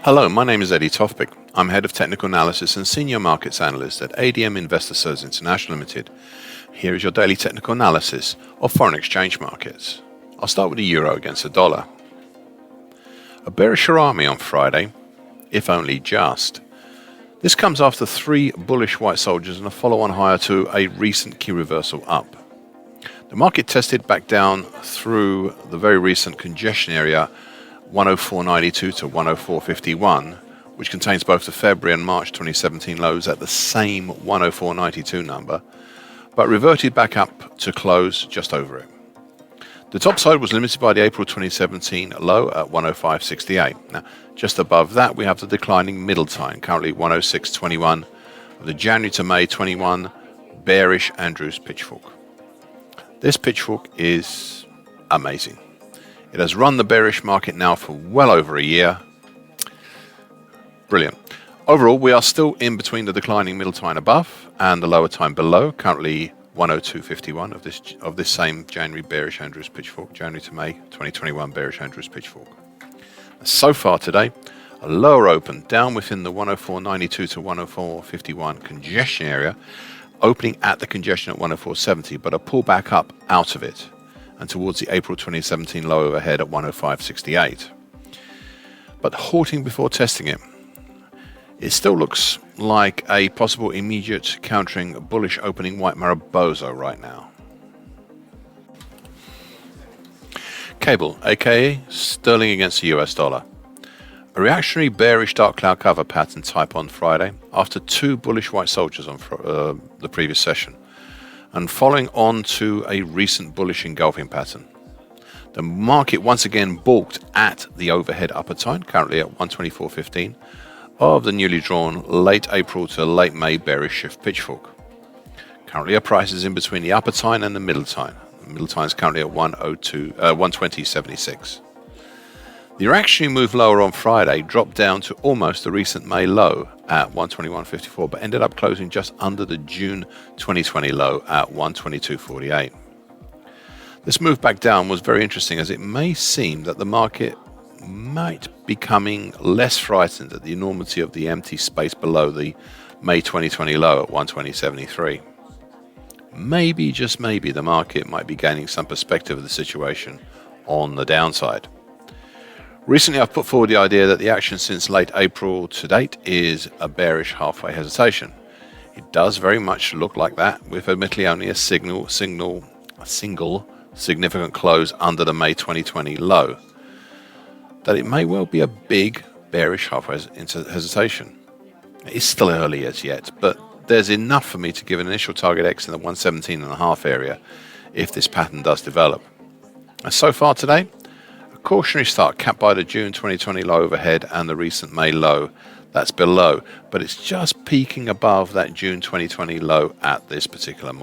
Hello, my name is Eddie Tofpik. I'm Head of Technical Analysis and Senior Markets Analyst at ADM Investor Services International Limited. Here is your daily technical analysis of foreign exchange markets. I'll start with the euro against the dollar. A bearish army on Friday, if only just. This comes after three bullish white soldiers and a follow-on higher to a recent key reversal up. The market tested back down through the very recent congestion area 104.92 to 104.51, which contains both the February and March 2017 lows at the same 104.92 number, but reverted back up to close just over it. The top side was limited by the April 2017 low at 105.68. Now, just above that, we have the declining middle time, currently 106.21, of the January to May 21 bearish Andrews pitchfork. This pitchfork is amazing. It has run the bearish market now for well over a year. Brilliant. Overall, we are still in between the declining middle time above and the lower time below, currently 102.51 of this same January bearish Andrews pitchfork, January to May 2021 bearish Andrews pitchfork. So far today, a lower open down within the 104.92 to 104.51 congestion area, opening at the congestion at 104.70, but a pullback up out of it and towards the April 2017 low overhead at 105.68. But halting before testing it. It still looks like a possible immediate countering bullish opening white Maribosa right now. Cable, aka sterling against the US dollar. A reactionary bearish dark cloud cover pattern type on Friday after two bullish white soldiers on the previous session, and following on to a recent bullish engulfing pattern. The market once again balked at the overhead upper time, currently at 124.15, of the newly drawn late April to late May bearish shift pitchfork. Currently, our price is in between the upper time and the middle time. The middle time is currently at 120.76. The reactionary move lower on Friday dropped down to almost the recent May low at 121.54, but ended up closing just under the June 2020 low at 122.48. This move back down was very interesting, as it may seem that the market might be becoming less frightened at the enormity of the empty space below the May 2020 low at 120.73. Maybe, just maybe, the market might be gaining some perspective of the situation on the downside. Recently, I've put forward the idea that the action since late April to date is a bearish halfway hesitation. It does very much look like that, with admittedly only a single significant close under the May 2020 low. That it may well be a big bearish halfway hesitation. It's still early as yet, but there's enough for me to give an initial target X in the 117.5 area if this pattern does develop. And so far today, cautionary start capped by the June 2020 low overhead and the recent May low that's below, but it's just peaking above that June 2020 low at this particular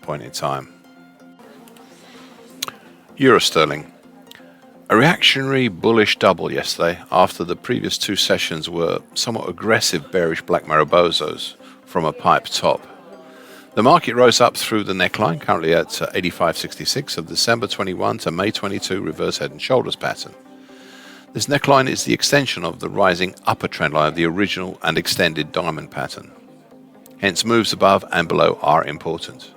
point in time. Euro sterling. A reactionary bullish double yesterday after the previous two sessions were somewhat aggressive bearish black Maribosos from a pipe top. The market rose up through the neckline, currently at 85.66 of December 21 to May 22 reverse head and shoulders pattern. This neckline is the extension of the rising upper trend line of the original and extended diamond pattern. Hence, moves above and below are important.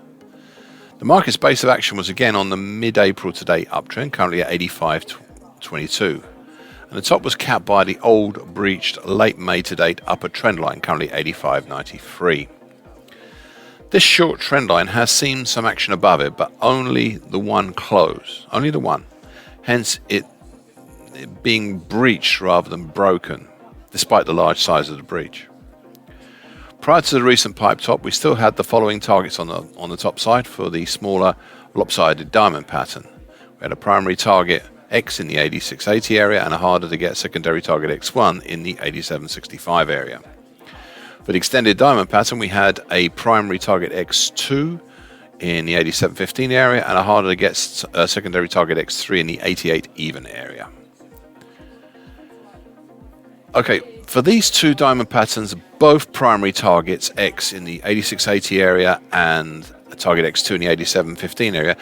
The market's base of action was again on the mid-April to date uptrend, currently at 85.22. And the top was capped by the old breached late May to date upper trend line, currently 85.93. This short trend line has seen some action above it, but only the one close, only the one. Hence it being breached rather than broken, despite the large size of the breach. Prior to the recent pipe top, we still had the following targets on the top side for the smaller lopsided diamond pattern. We had a primary target X in the 86.80 area and a harder to get secondary target X1 in the 87.65 area. For the extended diamond pattern, we had a primary target X2 in the 87.15 area and a harder to get secondary target X3 in the 88 even area. Okay, for these two diamond patterns, both primary targets X in the 86.80 area and a target X2 in the 87.15 area,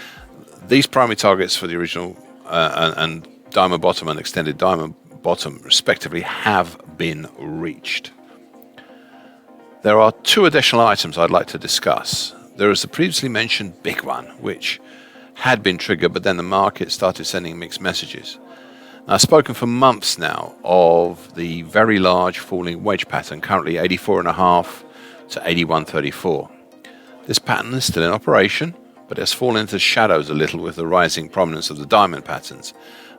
these primary targets for the original and diamond bottom and extended diamond bottom respectively have been reached. There are two additional items I'd like to discuss. There is the previously mentioned big one, which had been triggered, but then the market started sending mixed messages. Now, I've spoken for months now of the very large falling wedge pattern, currently 84.5 to 81.34. This pattern is still in operation, but has fallen into shadows a little with the rising prominence of the diamond patterns.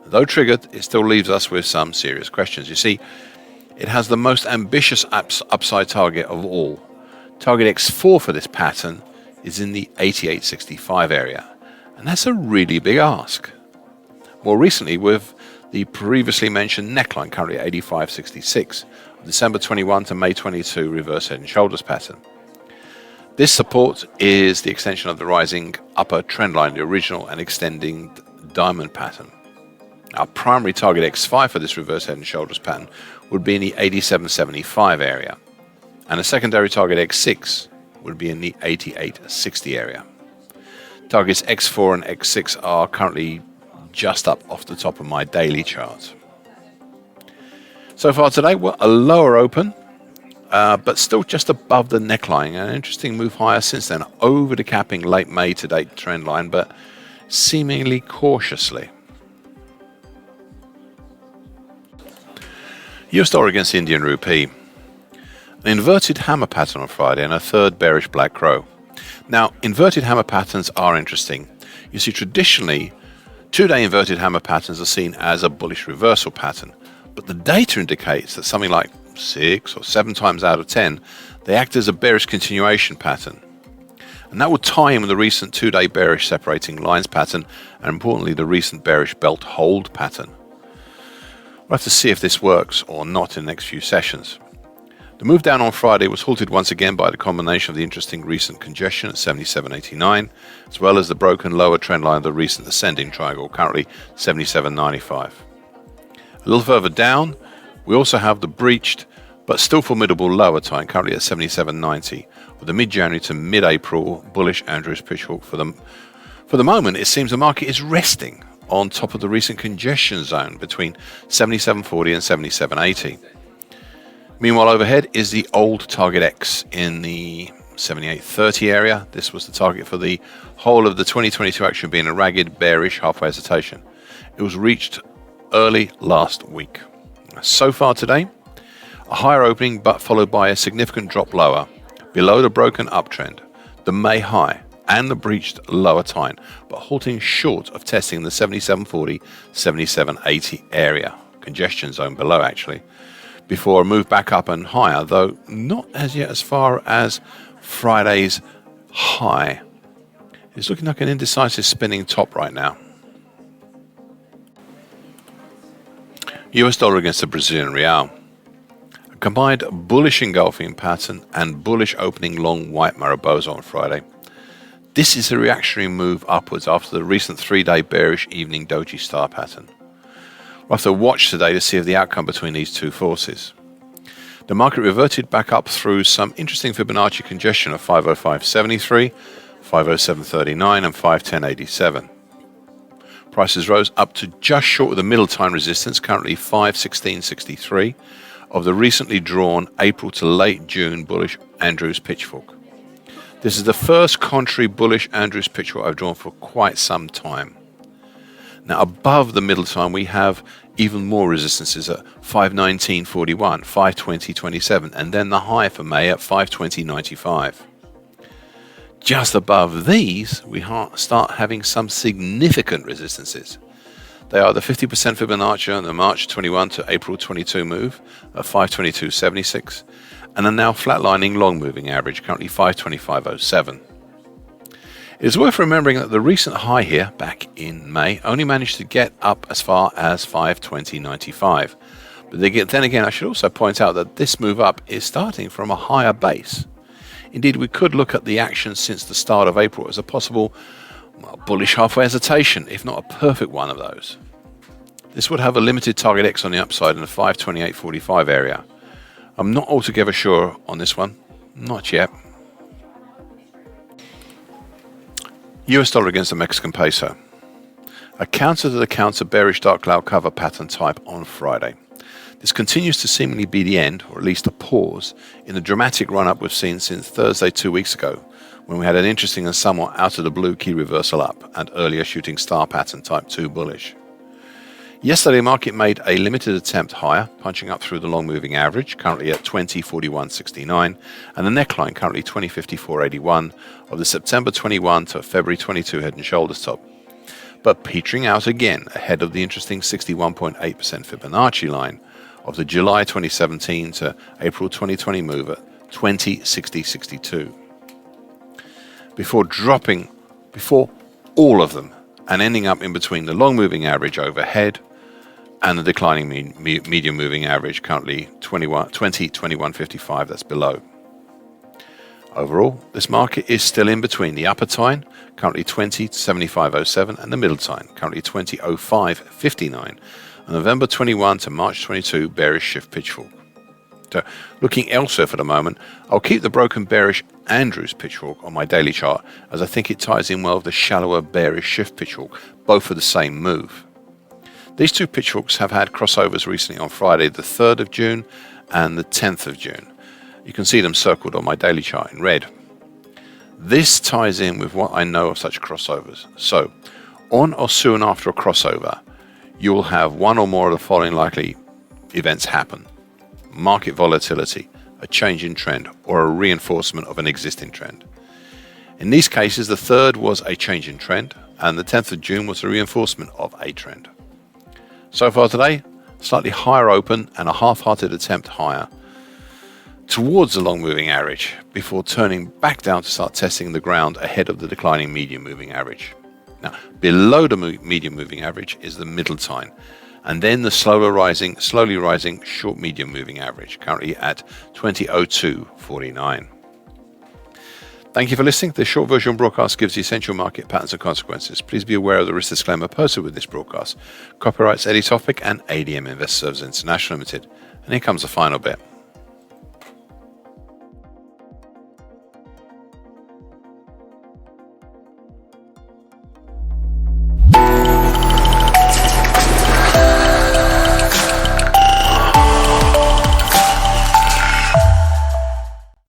Though triggered, it still leaves us with some serious questions. You see, it has the most ambitious upside target of all. Target X4 for this pattern is in the 88.65 area, and that's a really big ask. More recently, with the previously mentioned neckline, currently at 85.66, December 21 to May 22 reverse head and shoulders pattern. This support is the extension of the rising upper trend line, the original and extending diamond pattern. Our primary target X5 for this reverse head and shoulders pattern would be in the 87.75 area, and a secondary target X6 would be in the 88.60 area. Targets X4 and X6 are currently just up off the top of my daily chart. So far today, we're a lower open, but still just above the neckline. An interesting move higher since then, over the capping late May to date trend line, but seemingly cautiously. US dollar against Indian rupee. An inverted hammer pattern on Friday and a third bearish black crow. Now, inverted hammer patterns are interesting. You see, traditionally, two-day inverted hammer patterns are seen as a bullish reversal pattern, but the data indicates that something like 6 or 7 times out of 10, they act as a bearish continuation pattern. And that would tie in with the recent two-day bearish separating lines pattern, and importantly, the recent bearish belt hold pattern. We'll have to see if this works or not in the next few sessions. The move down on Friday was halted once again by the combination of the interesting recent congestion at 77.89, as well as the broken lower trend line of the recent ascending triangle, currently 77.95. A little further down, we also have the breached but still formidable lower time, currently at 77.90, with the mid-January to mid-April bullish Andrews pitchfork. For the moment, it seems the market is resting on top of the recent congestion zone between 77.40 and 77.80. Meanwhile, overhead is the old target X in the 78.30 area. This was the target for the whole of the 2022 action, being a ragged, bearish halfway hesitation. It was reached early last week. So far today, a higher opening but followed by a significant drop lower, below the broken uptrend, the May high, and the breached lower time, but halting short of testing the 77.40, 77.80 area, congestion zone below actually, before a move back up and higher, though not as yet as far as Friday's high. It's looking like an indecisive spinning top right now. US dollar against the Brazilian real. A combined bullish engulfing pattern and bullish opening long white Mariposa on Friday. This is a reactionary move upwards after the recent 3-day bearish evening doji star pattern. We'll have to watch today to see if the outcome between these two forces. The market reverted back up through some interesting Fibonacci congestion of 505.73, 507.39 and 510.87. Prices rose up to just short of the middle time resistance, currently 516.63, of the recently drawn April to late June bullish Andrews pitchfork. This is the first contrary bullish Andrews pitchfork I've drawn for quite some time. Now above the middle time we have even more resistances at 519.41, 520.27, and then the high for May at 520.95. Just above these we start having some significant resistances. They are the 50% Fibonacci on the March 21 to April 22 move at 522.76, and a now flatlining long moving average, currently 525.07. It is worth remembering that the recent high here, back in May, only managed to get up as far as 520.95. But then again, I should also point out that this move up is starting from a higher base. Indeed, we could look at the action since the start of April as a possible bullish halfway hesitation, if not a perfect one of those. This would have a limited target X on the upside in the 528.45 area. I'm not altogether sure on this one, not yet. US dollar against the Mexican peso. A counter to the counter bearish dark cloud cover pattern type on Friday. This continues to seemingly be the end, or at least a pause, in the dramatic run-up we've seen since Thursday 2 weeks ago, when we had an interesting and somewhat out-of-the-blue key reversal up and earlier shooting star pattern type 2 bullish. Yesterday, the market made a limited attempt higher, punching up through the long moving average, currently at 20.4169, and the neckline currently 20.5481 of the September 21 to February 22 head and shoulders top, but petering out again ahead of the interesting 61.8% Fibonacci line of the July 2017 to April 2020 move at 20.6062. Before all of them, and ending up in between the long moving average overhead and the declining medium moving average, currently 20.2155, that's below. Overall, this market is still in between the upper tine, currently 20.7507, and the middle tine, currently 20.0559, a November 21 to March 22 bearish shift pitchfork. So, looking elsewhere for the moment, I'll keep the broken bearish Andrews pitchfork on my daily chart, as I think it ties in well with the shallower bearish shift pitchfork, both for the same move. These two pitchforks have had crossovers recently on Friday the 3rd of June and the 10th of June. You can see them circled on my daily chart in red. This ties in with what I know of such crossovers. So, on or soon after a crossover, you will have one or more of the following likely events happen: market volatility, a change in trend, or a reinforcement of an existing trend. In these cases, the 3rd was a change in trend, and the 10th of June was a reinforcement of a trend. So far today, slightly higher open and a half-hearted attempt higher towards the long moving average before turning back down to start testing the ground ahead of the declining medium moving average. Now, below the medium moving average is the middle tine, and then the slowly rising short medium moving average, currently at 20.0249. Thank you for listening. This short version broadcast gives the essential market patterns and consequences. Please be aware of the risk disclaimer posted with this broadcast. Copyrights Eddie Tofpik and ADM Invest Services International Limited. And here comes the final bit.